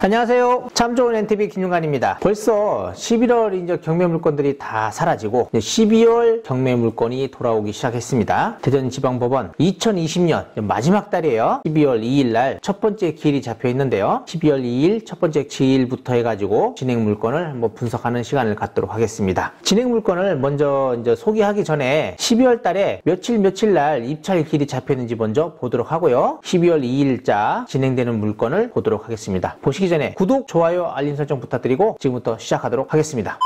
안녕하세요. 참 좋은 NTV 김윤관입니다. 벌써 11월 이제 경매 물건들이 다 사라지고 12월 경매 물건이 돌아오기 시작했습니다. 대전지방법원 2020년 마지막 달이에요. 12월 2일 날 첫 번째 기일이 잡혀 있는데요. 12월 2일 첫 번째 기일부터 해가지고 진행 물건을 한번 분석하는 시간을 갖도록 하겠습니다. 진행 물건을 먼저 이제 소개하기 전에 12월 달에 며칠 날 입찰 기일이 잡혀 있는지 먼저 보도록 하고요. 12월 2일자 진행되는 물건을 보도록 하겠습니다. 보시기 전에 구독, 좋아요, 알림 설정 부탁드리고 지금부터 시작하도록 하겠습니다.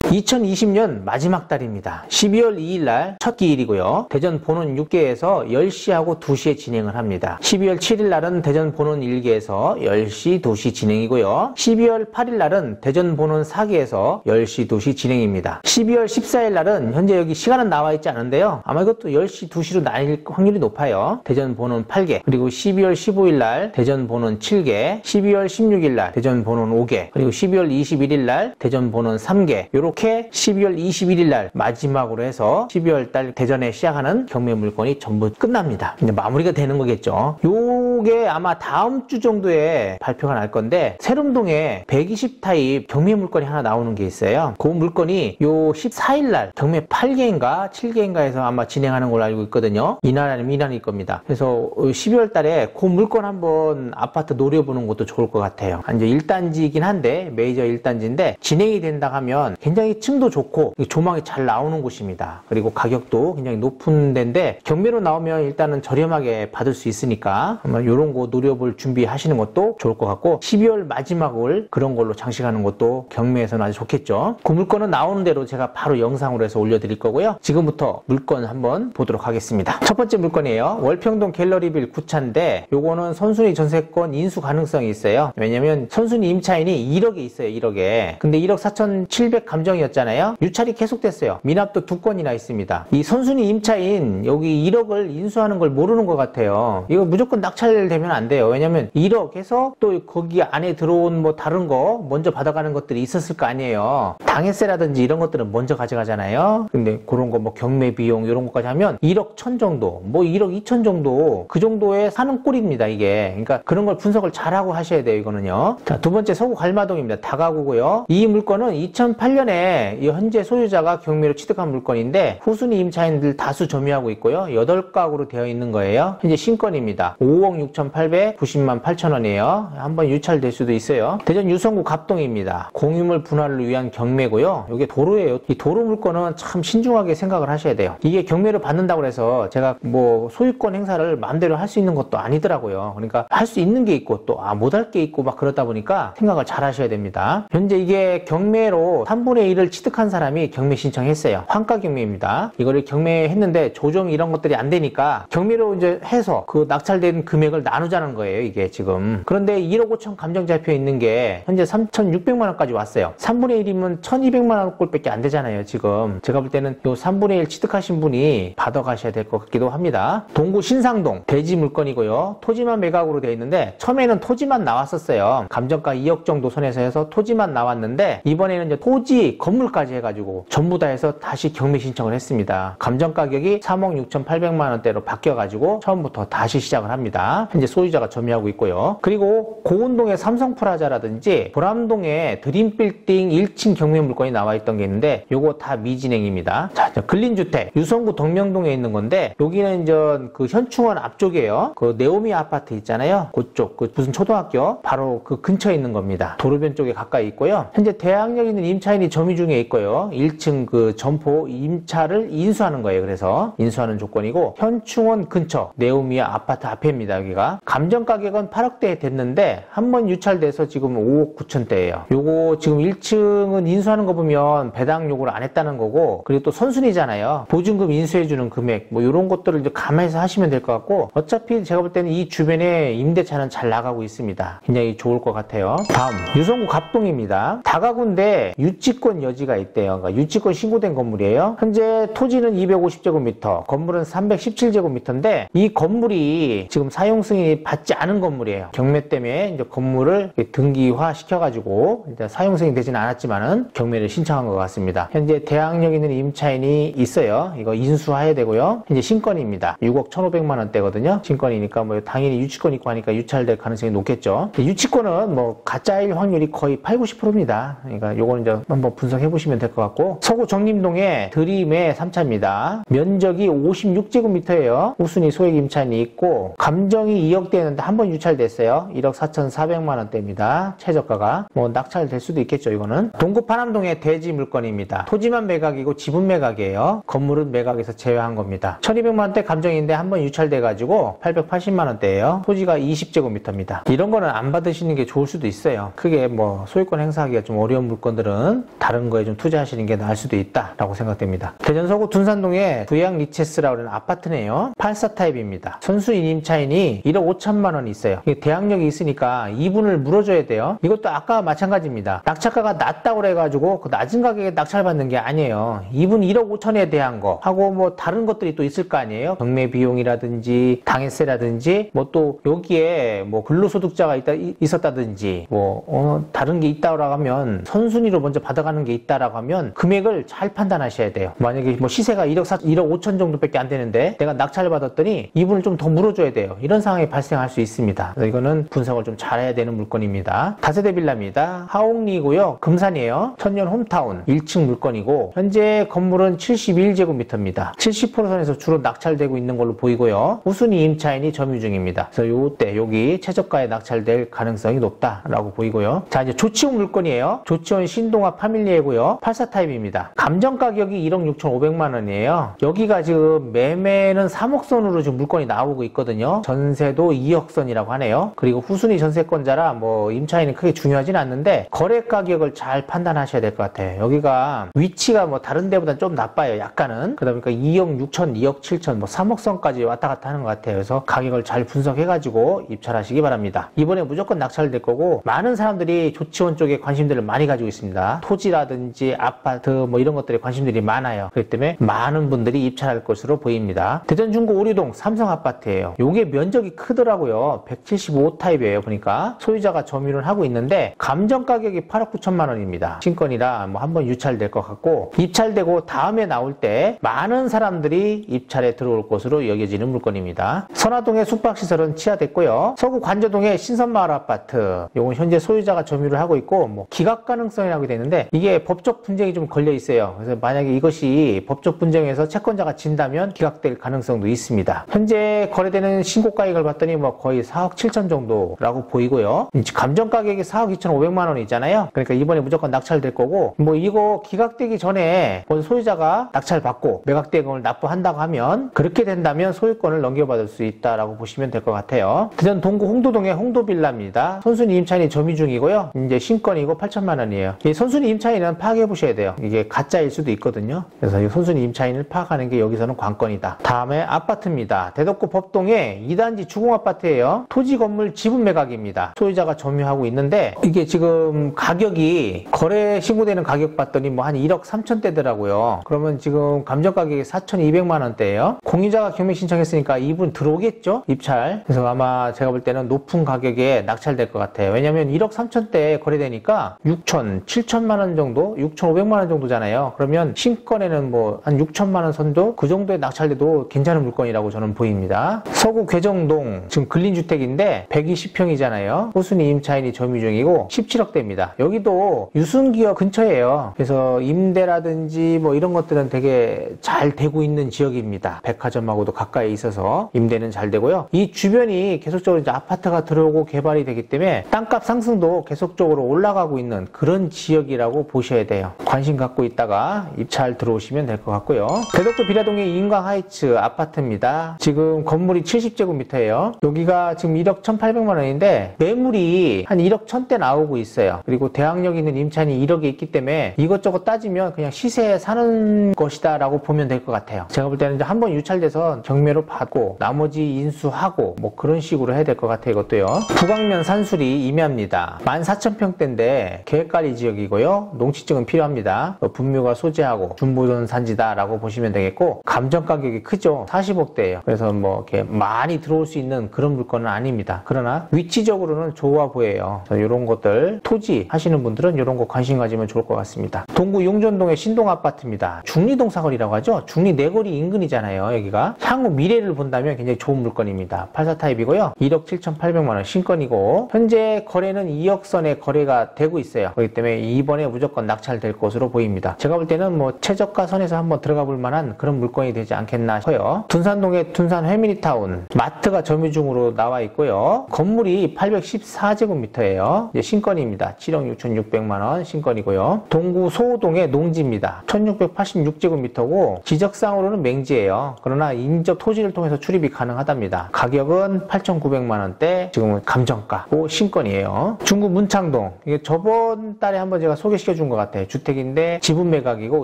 2020년 마지막 달입니다. 12월 2일 날 첫 기일이고요. 대전 본원 6개에서 10시하고 2시에 진행을 합니다. 12월 7일 날은 대전 본원 1개에서 10시, 2시 진행이고요. 12월 8일 날은 대전 본원 4개에서 10시, 2시 진행입니다. 12월 14일 날은 현재 여기 시간은 나와 있지 않은데요. 아마 이것도 10시, 2시로 나뉠 확률이 높아요. 대전 본원 8개, 그리고 12월 15일 날 대전 본원 7개, 12월 16일 날 대전 본원 5개, 그리고 12월 21일 날 대전 본원 3개, 이렇게 12월 21일 날 마지막으로 해서 12월 달 대전에 시작하는 경매 물건이 전부 끝납니다. 이제 마무리가 되는 거겠죠. 요게 아마 다음 주 정도에 발표가 날 건데, 세lum동에 120 타입 경매 물건이 하나 나오는 게 있어요. 그 물건이 요 14일 날 경매 8개인가 7개인가에서 아마 진행하는 걸로 알고 있거든요. 이날 아니면 이날일 겁니다. 그래서 12월 달에 그 물건 한번 아파트 노려보는 것도 좋을 것 같아요. 이제 1단지이긴 한데, 메이저 1단지인데 진행이 된다 하면 굉장히 층도 좋고 조망이 잘 나오는 곳입니다. 그리고 가격도 굉장히 높은 데인데 경매로 나오면 일단은 저렴하게 받을 수 있으니까 아마 이런 거 노려볼 준비하시는 것도 좋을 것 같고, 12월 마지막을 그런 걸로 장식하는 것도 경매에서는 아주 좋겠죠. 그 물건은 나오는 대로 제가 바로 영상으로 해서 올려드릴 거고요. 지금부터 물건 한번 보도록 하겠습니다. 첫 번째 물건이에요. 월평동 갤러리빌 9차인데 요거는 선순위 전세권 인수 가능성이 있어요. 왜냐면 선순위 임차인이 1억에 있어요. 1억에. 근데 1억 4,700 감정이었잖아요. 유찰이 계속됐어요. 미납도 2건이나 있습니다. 이 선순위 임차인 여기 1억을 인수하는 걸 모르는 것 같아요. 이거 무조건 낙찰되면 안 돼요. 왜냐면 1억 해서 또 거기 안에 들어온 뭐 다른 거 먼저 받아가는 것들이 있었을 거 아니에요. 당해세라든지 이런 것들은 먼저 가져가잖아요. 근데 그런 거 뭐 경매 비용 이런 것까지 하면 1억 1천 정도, 뭐 1억 2천 정도, 그 정도에 사는 꼴입니다, 이게. 그러니까 그런 걸 분석을 잘하고 하셔야 돼요, 이거는요. 자, 두 번째 서구 갈마동입니다. 다가구고요. 이 물건은 2008년에 이 현재 소유자가 경매로 취득한 물건인데 후순위 임차인들 다수 점유하고 있고요. 8가구로 되어 있는 거예요. 현재 신건입니다. 5억 6,890만 8천 원이에요. 한번 유찰될 수도 있어요. 대전 유성구 갑동입니다. 공유물 분할을 위한 경매고요. 이게 도로예요. 이 도로 물건은 참 신중하게 생각을 하셔야 돼요. 이게 경매를 받는다고 해서 제가 뭐 소유권 행사를 마음대로 할 수 있는 것도 아니더라고요. 그러니까 할 수 있는 게 있고 또 못할 게 있고 막 그러다 보니까 생각을 잘 하셔야 됩니다. 현재 이게 경매로 3분의 1을 취득한 사람이 경매 신청했어요. 환가 경매입니다. 이거를 경매했는데 조정 이런 것들이 안 되니까 경매로 이제 해서 그 낙찰된 금액을 나누자는 거예요, 이게 지금. 그런데 1억 5천 감정 잡혀 있는 게 현재 3,600만 원까지 왔어요. 3분의 1이면 1,200만 원 꼴밖에 안 되잖아요, 지금. 제가 볼 때는 요 3분의 1 취득하신 분이 받아가셔야 될 것 같기도 합니다. 동구 신상동 대지 물건이고요. 토지만 매각으로 되어 있는데 처음에는 토지만 나왔었어요. 감정가 2억 정도 선에서 해서 토지만 나왔는데 이번에는 이제 토지 건물까지 해가지고 전부 다 해서 다시 경매 신청을 했습니다. 감정 가격이 3억 6,800만 원대로 바뀌어가지고 처음부터 다시 시작을 합니다. 현재 소유자가 점유하고 있고요. 그리고 고운동의 삼성프라자라든지 보람동의 드림빌딩 1층 경매 물건이 나와 있던 게 있는데 요거 다 미진행입니다. 자, 근린주택 유성구 덕명동에 있는 건데 여기는 이제 그 현충원 앞쪽이에요. 그 네오미 아파트 있잖아요. 그쪽 그 무슨 초등학교 바로 그 근처에 있는 겁니다. 도로변 쪽에 가까이 있고요. 현재 대항력 있는 임차인이 점유 중에 있고요. 1층 그 점포 임차를 인수하는 거예요. 그래서 인수하는 조건이고 현충원 근처 네오미아 아파트 앞에입니다. 여기가 감정 가격은 8억대 됐는데 한번 유찰돼서 지금 5억 9천대예요. 요거 지금 1층은 인수하는 거 보면 배당 요구를 안 했다는 거고, 그리고 또 선순위잖아요. 보증금 인수해주는 금액 뭐 이런 것들을 이제 감안해서 하시면 될 것 같고, 어차피 제가 볼 때는 이 주변에 임대차는 잘 나가고 있습니다. 굉장히 좋을 것 같아요. 다음 유성구 갑동입니다. 다가구인데 유치권 유치권 여지가 있대요. 그러니까 유치권 신고된 건물이에요. 현재 토지는 250제곱미터, 건물은 317제곱미터인데 이 건물이 지금 사용 승인이 받지 않은 건물이에요. 경매 때문에 이제 건물을 등기화 시켜가지고 이제 사용 승인 되지는 않았지만은 경매를 신청한 것 같습니다. 현재 대항력 있는 임차인이 있어요. 이거 인수해야 되고요. 현재 신건입니다. 6억 1,500만 원대거든요. 신건이니까 뭐 당연히 유치권 있고 하니까 유찰될 가능성이 높겠죠. 유치권은 뭐 가짜일 확률이 거의 8, 90%입니다. 그러니까 요거는 이제 한번 분석해 보시면 될 것 같고, 서구 정림동의 드림의 3차입니다. 면적이 56제곱미터예요. 우순위 소액 임차인이 있고 감정이 2억 되는데 한 번 유찰됐어요. 1억 4,400만 원대입니다. 최저가가 뭐 낙찰될 수도 있겠죠. 이거는 동구 파남동의 대지 물건입니다. 토지만 매각이고 지분 매각이에요. 건물은 매각에서 제외한 겁니다. 1,200만 원대 감정인데 한 번 유찰돼 가지고 880만 원대예요. 토지가 20제곱미터입니다. 이런 거는 안 받으시는 게 좋을 수도 있어요. 크게 뭐 소유권 행사하기가 좀 어려운 물건들은 다른 거에 좀 투자하시는 게 나을 수도 있다라고 생각됩니다. 대전 서구 둔산동의 부양 리체스라고 하는 아파트네요. 84 타입입니다. 선수인 임차인이 1억 5천만 원이 있어요. 이게 대항력이 있으니까 이분을 물어줘야 돼요. 이것도 아까 마찬가지입니다. 낙찰가가 낮다고 그래가지고 그 낮은 가격에 낙찰받는 게 아니에요. 이분 1억 5천에 대한 거 하고 뭐 다른 것들이 또 있을 거 아니에요. 경매 비용이라든지 당해세라든지 뭐 또 여기에 뭐 근로소득자가 있었다든지 뭐 다른 게 있다고 하면 선순위로 먼저 받아가는 게 있다라고 하면 금액을 잘 판단하셔야 돼요. 만약에 뭐 시세가 1억 5천 정도밖에 안 되는데 내가 낙찰을 받았더니 이분을 좀 더 물어줘야 돼요. 이런 상황이 발생할 수 있습니다. 그래서 이거는 분석을 좀 잘해야 되는 물건입니다. 다세대 빌라입니다. 하옥리고요. 금산이에요. 천년 홈타운 1층 물건이고 현재 건물은 71제곱미터입니다. 70%선에서 주로 낙찰되고 있는 걸로 보이고요. 우순위 임차인이 점유 중입니다. 그래서 요때 여기 최저가에 낙찰될 가능성이 높다라고 보이고요. 자, 이제 조치원 물건이에요. 조치원 신동아 파밀리에고요. 84 타입입니다. 감정 가격이 1억 6,500만 원이에요. 여기가 지금 매매는 3억 선으로 지금 물건이 나오고 있거든요. 전세도 2억 선이라고 하네요. 그리고 후순위 전세권자라 뭐 임차인은 크게 중요하진 않는데 거래 가격을 잘 판단하셔야 될 것 같아요. 여기가 위치가 뭐 다른 데보다 좀 나빠요. 약간은. 그러다 보니까 2억 6천, 2억 7천, 뭐 3억 선까지 왔다 갔다 하는 것 같아요. 그래서 가격을 잘 분석해가지고 입찰하시기 바랍니다. 이번에 무조건 낙찰될 거고 많은 사람들이 조치원 쪽에 관심들을 많이 가지고 있습니다. 토지라든지 아파트 뭐 이런 것들에 관심들이 많아요. 그렇기 때문에 많은 분들이 입찰할 것으로 보입니다. 대전 중구 오류동 삼성 아파트예요. 요게 면적이 크더라고요. 175 타입이에요. 보니까 소유자가 점유를 하고 있는데 감정 가격이 8억 9천만 원입니다. 신건이라 뭐 한번 유찰될 것 같고 입찰되고 다음에 나올 때 많은 사람들이 입찰에 들어올 것으로 여겨지는 물건입니다. 선화동의 숙박시설은 취하됐고요. 서구 관저동의 신선마을 아파트 요건 현재 소유자가 점유를 하고 있고 뭐 기각 가능성이라고 되어 있는데 이게 법적 분쟁이 좀 걸려 있어요. 그래서 만약에 이것이 법적 분쟁에서 채권자가 진다면 기각될 가능성도 있습니다. 현재 거래되는 신고가액을 봤더니 뭐 거의 4억 7천 정도라고 보이고요. 감정 가격이 4억 2,500만 원이잖아요. 그러니까 이번에 무조건 낙찰될 거고 뭐 이거 기각되기 전에 소유자가 낙찰받고 매각대금을 납부한다고 하면 그렇게 된다면 소유권을 넘겨받을 수 있다라고 보시면 될 것 같아요. 대전 동구 홍도동의 홍도빌라입니다. 선순위 임차인이 점유 중이고요. 이제 신건이고 8천만 원이에요. 이 선순위 임차인은 파악해 보셔야 돼요. 이게 가짜일 수도 있거든요. 그래서 이 선순위 임차인을 파악하는 게 여기서는 관건이다. 다음에 아파트입니다. 대덕구 법동의 2단지 주공아파트예요. 토지 건물 지분 매각입니다. 소유자가 점유하고 있는데 이게 지금 가격이 거래 신고되는 가격 봤더니 뭐 한 1억 3천대더라고요. 그러면 지금 감정 가격이 4,200만 원대예요. 공유자가 경매 신청했으니까 이분 들어오겠죠? 입찰. 그래서 아마 제가 볼 때는 높은 가격에 낙찰될 것 같아요. 왜냐면 1억 3천대에 거래되니까 6천, 7천만 원 정도? 6,500만 원 정도잖아요. 그러면 신건에는 뭐 한 6천만 원 선도? 그 정도에 낙찰돼도 괜찮은 물건이라고 저는 보입니다. 서구 괴정동 지금 근린주택인데 120평이잖아요. 호순이 임차인이 점유 중이고 17억대입니다. 여기도 유승기역 근처예요. 그래서 임대라든지 뭐 이런 것들은 되게 잘 되고 있는 지역입니다. 백화점하고도 가까이 있어서 임대는 잘 되고요. 이 주변이 계속적으로 이제 아파트가 들어오고 개발이 되기 때문에 땅값 상승도 계속적으로 올라가고 있는 그런 지역이라고 보셔야 돼요. 관심 갖고 있다가 입찰 들어오시면 될 것 같고요. 대덕구 비라동의 인광하이츠 아파트입니다. 지금 건물이 70제곱미터예요. 여기가 지금 1억 1,800만 원인데 매물이 한 1억 1,000대 나오고 있어요. 그리고 대항력 있는 임차인이 1억에 있기 때문에 이것저것 따지면 그냥 시세에 사는 것이다 라고 보면 될 것 같아요. 제가 볼 때는 이제 한번 유찰돼서 경매로 받고 나머지 인수하고 뭐 그런 식으로 해야 될 것 같아요. 이것도요. 북광면 산수리 임야입니다. 14,000평대인데 계획관리 지역이고요. 농지증은 필요합니다. 분묘가 소재하고 중부전 산지다라고 보시면 되겠고, 감정 가격이 크죠. 40억대예요. 그래서 뭐 이렇게 많이 들어올 수 있는 그런 물건은 아닙니다. 그러나 위치적으로는 좋아 보여요. 이런 것들 토지 하시는 분들은 이런 거 관심 가지면 좋을 것 같습니다. 동구 용전동의 신동 아파트입니다. 중리동 사거리라고 하죠. 중리 내거리 인근이잖아요. 여기가 향후 미래를 본다면 굉장히 좋은 물건입니다. 84 타입이고요. 1억 7,800만원 신건이고, 현재 거래는 2억 선에 거래가 되고 있어요. 그렇기 때문에 이번에 무조건 낙찰될 것으로 보입니다. 제가 볼 때는 뭐 최저가 선에서 한번 들어가 볼 만한 그런 물건이 되지 않겠나 싶어요. 둔산동의 둔산 회미리타운 마트가 점유 중으로 나와 있고요. 건물이 814제곱미터예요. 이제 신건입니다. 7억 6,600만원 신건이고요. 동구 소호동의 농지입니다. 1686제곱미터고 지적상으로는 맹지예요. 그러나 인접 토지를 통해서 출입이 가능하답니다. 가격은 8,900만원대, 지금은 감정가고 신건이에요. 중구 문창동, 이게 저번 달에 한번 제가 소개시켜 준 것 같아요. 주택인데 지분 매각이고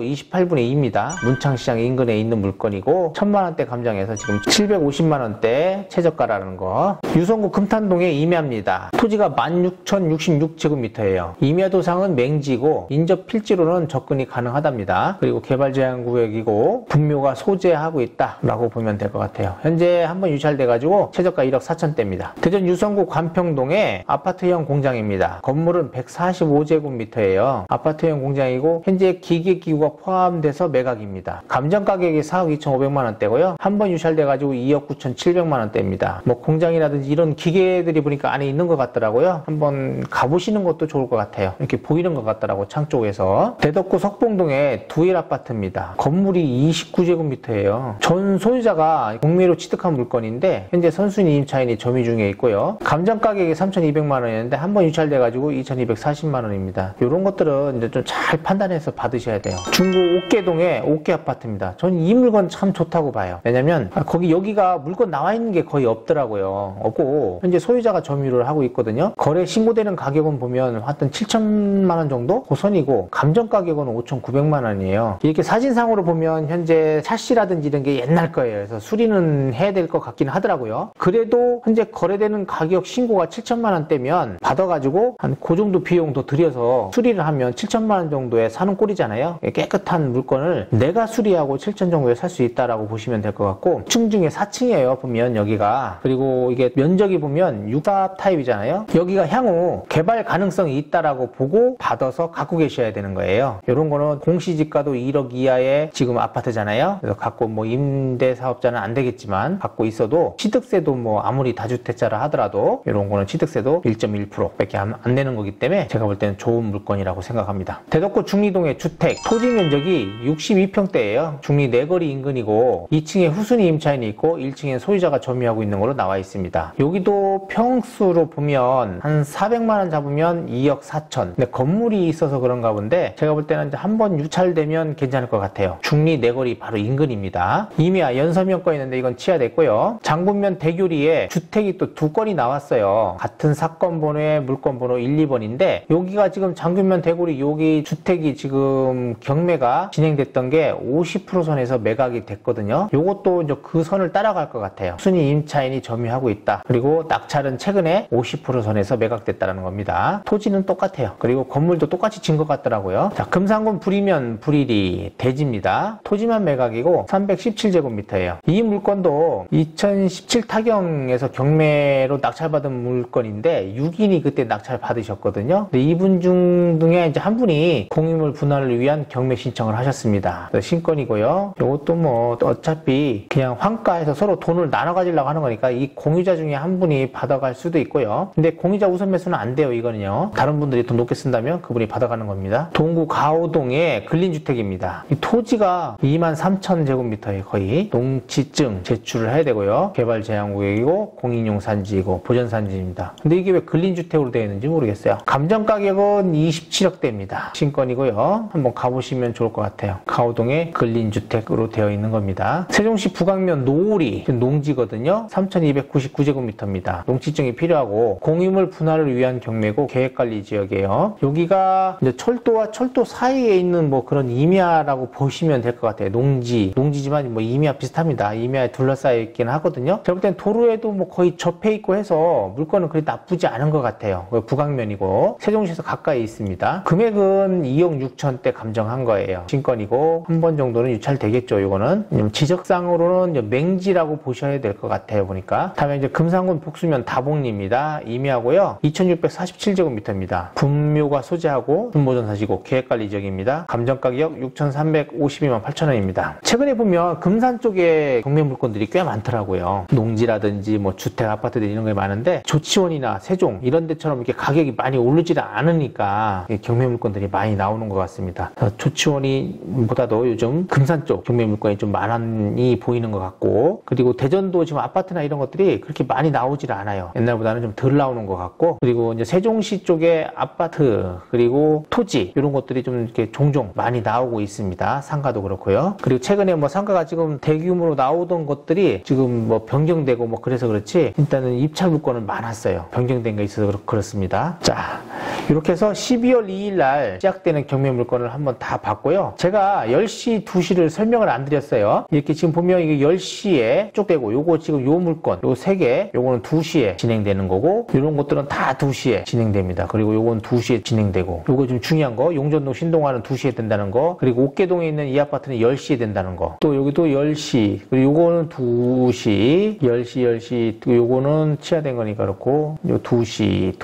28분의 2입니다. 문창시장 인근에 있는 물건이고 1,000만원대 감정해서 지금 750만원대 최저가라는 거. 유성구 금탄동의 임야입니다. 토지가 16,066제곱미터예요. 임야도상은 맹지고 인접 필지로는 접근이 가능하답니다. 그리고 개발제한구역이고 분묘가 소재하고 있다라고 보면 될 것 같아요. 현재 한번 유찰돼가지고 최저가 1억 4천대입니다. 대전 유성구 관평동의 아파트형 공장입니다. 건물은 145제곱미터예요. 아파트형 공장이고 현재 기계기구가 포함돼서 매각입니다. 감정가격이 4억 2,500만원대고요. 한번 유찰돼가지고 2억 9,700만원대입니다. 뭐 공장이라든지 이런 기계들이 보니까 안에 있는 것 같더라고요. 한번 가보시는 것도 좋을 것 같아요. 이렇게 보이는 것 같더라고, 창 쪽에서. 대덕구 석봉동의 두일 아파트입니다. 건물이 29제곱미터예요. 전 소유자가 공매로 취득한 물건인데 현재 선순위 임차인이 점유 중에 있고요. 감정가격이 3,200만원이었는데 한번 유찰돼가지고 2,240만원입니다. 이런 것들은 이제 좀 잘 판단해서 받으셔야 돼요. 중구 옥계동의 옥계 아파트입니다. 저는 이 물건 참 좋다고 봐요. 왜냐면 여기가 물건 나와 있는 게 거의 없더라고요. 없고 현재 소유자가 점유를 하고 있거든요. 거래 신고되는 가격은 보면 하여튼 7천만원 정도 고선이고 감정 가격은 5,900만원이에요. 이렇게 사진상으로 보면 현재 샤시라든지 이런 게 옛날 거예요. 그래서 수리는 해야 될 것 같긴 하더라고요. 그래도 현재 거래되는 가격 신고가 7천만원대면 받아가지고 한 그 정도 비용 더 들여서 수리를 하면 7천만원 정도에 사는 꼴이잖아요. 깨끗한 물건을 내가 수리하고 7천 정도에 살 수 있다라고 보시면 될 것 같고, 6층 중에 4층이에요 보면 여기가. 그리고 이게 면적이 보면 64 타입이잖아요. 여기가 향후 개발 가능성이 있다라고 보고 받아서 갖고 계셔야 되는 거예요. 이런 거는 공시지가도 1억 이하의 지금 아파트잖아요. 그래서 갖고 뭐 임대 사업자는 안 되겠지만 갖고 있어도 취득세도 뭐 아무리 다주택자라 하더라도 이런 거는 취득세도 1.1%밖에 안 내는 거기 때문에 제가 볼 때는 좋은 물건이라고 생각합니다. 대덕구 중리동의 주택 토지 면적이 62평대예요. 중리 내거리 인근이고 2층에 후순위 임차인이 있고 1층에 소유자가 점유하고 있는 걸로 나와 있습니다. 여기도 평수로 보면 한 400만원 잡으면 2억 4천. 근데 건물이 있어서 그런가 본데 제가 볼 때는 한번 유찰되면 괜찮을 것 같아요. 중리 내거리 바로 인근입니다. 임야 연서면거 있는데 이건 치하됐고요. 장군면 대교리에 주택이 또 두 건이 나왔어요. 같은 사건 번호에 물건 번호 1, 2번인데 여기가 지금 장군면 대교리 여기 주택이 지금 경매가 진행됐던 게 50% 선에서 매각이 됐거든요. 요것도 이제 그 선을 따라갈 것 같아요. 순위 임차인이 점유하고 있다. 그리고 낙찰은 최근에 50% 선에서 매각됐다는 겁니다. 토지는 똑같아요. 그리고 건물도 똑같이 진 것 같더라고요. 자, 금산군 불이면 불일이 대지입니다. 토지만 매각이고 317제곱미터예요. 이 물건도 2017 타경에서 경매로 낙찰받은 물건인데 6인이 그때 낙찰 받으셨거든요. 근데 이분 중에 이제 한 분이 공유물 분할을 위한 경매 신청을 하셨습니다. 신건이고요. 이것도 뭐 어차피 그냥 환가해서 서로 돈을 나눠 가지려고 하는 거니까 이 공유자 중에 한 분이 받아갈 수도 있고요. 근데 공유자 우선 매수는 안 돼요. 이거는요. 다른 분들이 돈 높게 쓴다면 그분이 받아가는 겁니다. 동구 가오동의 근린주택입니다. 이 토지가 23,000제곱미터에 거의 농지증 제출을 해야 되고요. 개발 제한구역이고 공인용 산지이고 보전산지입니다. 근데 이게 왜 근린주택으로 되어 있는지 모르겠어요. 감정 가격은 27억대입니다. 신건이고요. 한번 가보시면 좋을 것 같아요. 가오동의 근린주택으로 되어 있는 겁니다. 세종시 북악면 노오리 농지거든요. 3,299제곱미터입니다. 농지증이 필요하고 공유물 분할을 위한 경매고 계획관리 지역이에요. 여기가 이제 철도와 철도 사이에 있는 뭐 그런 임야라고 보시면 될 것 같아요. 농지지만 뭐 임야 비슷합니다. 임야에 둘러싸여 있긴 하거든요. 제가 볼 땐 도로에도 뭐 거의 접해 있고 해서 물건은 그리 나쁘지 않은 것 같아요. 북악면이고 세종시에서 가까이 있습니다. 금액은 금액은 2억 6천대 감정한 거예요. 신건이고 한 번 정도는 유찰되겠죠. 이거는 지적상으로는 맹지라고 보셔야 될 것 같아요. 보니까. 다음에 이제 금산군 북수면 다봉리입니다. 임야고요. 2647제곱미터입니다. 분묘가 소재하고 분모전사시고 계획관리 지역입니다. 감정가격 6,352만 8천원입니다. 최근에 보면 금산 쪽에 경매 물건들이 꽤 많더라고요. 농지라든지 뭐 주택, 아파트들 이런 게 많은데 조치원이나 세종 이런 데처럼 이렇게 가격이 많이 오르지 않으니까 경매 물건들이 많이 나오는 것 같습니다. 조치원이보다도 요즘 금산 쪽 경매 물건이 좀 많이 보이는 것 같고, 그리고 대전도 지금 아파트나 이런 것들이 그렇게 많이 나오질 않아요. 옛날보다는 좀 덜 나오는 것 같고, 그리고 이제 세종시 쪽에 아파트 그리고 토지 이런 것들이 좀 이렇게 종종 많이 나오고 있습니다. 상가도 그렇고요. 그리고 최근에 뭐 상가가 지금 대규모로 나오던 것들이 지금 뭐 변경되고 뭐 그래서 그렇지 일단은 입찰 물건은 많았어요. 변경된 게 있어서 그렇습니다. 자, 이렇게 해서 12월 2일 날 시작되는 경매 물건을 한번 다 봤고요. 제가 10시, 2시를 설명을 안 드렸어요. 이렇게 지금 보면 이게 10시에 쭉 되고, 요거 지금 요 물건, 요 3개, 요거는 2시에 진행되는 거고, 이런 것들은 다 2시에 진행됩니다. 그리고 요건 2시에 진행되고, 요거 좀 중요한 거, 용전동 신동화는 2시에 된다는 거, 그리고 옥계동에 있는 이 아파트는 10시에 된다는 거, 또 여기도 10시, 그리고 요거는 2시, 10시, 또 요거는 치하된 거니까 그렇고, 요 2시.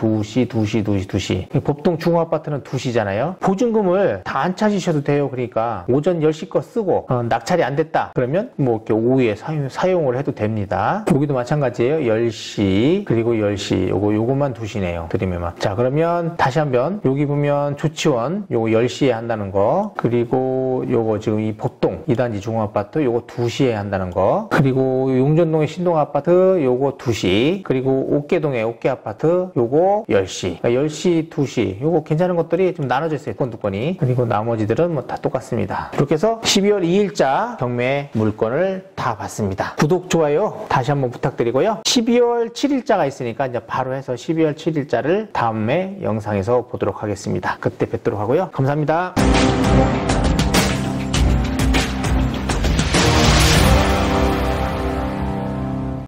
법동 중앙아파트는 2시잖아요. 보증금을 다 안 찾으셔도 돼요. 그러니까 오전 10시 거 쓰고 낙찰이 안 됐다 그러면 뭐 이렇게 오후에 사용을 해도 됩니다. 여기도 마찬가지예요. 10시 그리고 10시 요것만 2시네요. 드림에만. 자, 그러면 다시 한번 여기 보면 조치원 요거 10시에 한다는 거, 그리고 요거 지금 이 법동 2단지 중앙아파트 요거 2시에 한다는 거, 그리고 용전동의 신동아파트 요거 2시, 그리고 옥계동의 옥계아파트 요거 10시. 그러니까 10시, 2시 요거 괜찮은 것들이 좀 나눠져 있어요. 두 건이. 그리고 나머지들은 뭐 다 똑같습니다. 이렇게 해서 12월 2일자 경매 물건을 다 봤습니다. 구독, 좋아요 다시 한번 부탁드리고요. 12월 7일자가 있으니까 이제 바로 해서 12월 7일자를 다음에 영상에서 보도록 하겠습니다. 그때 뵙도록 하고요. 감사합니다.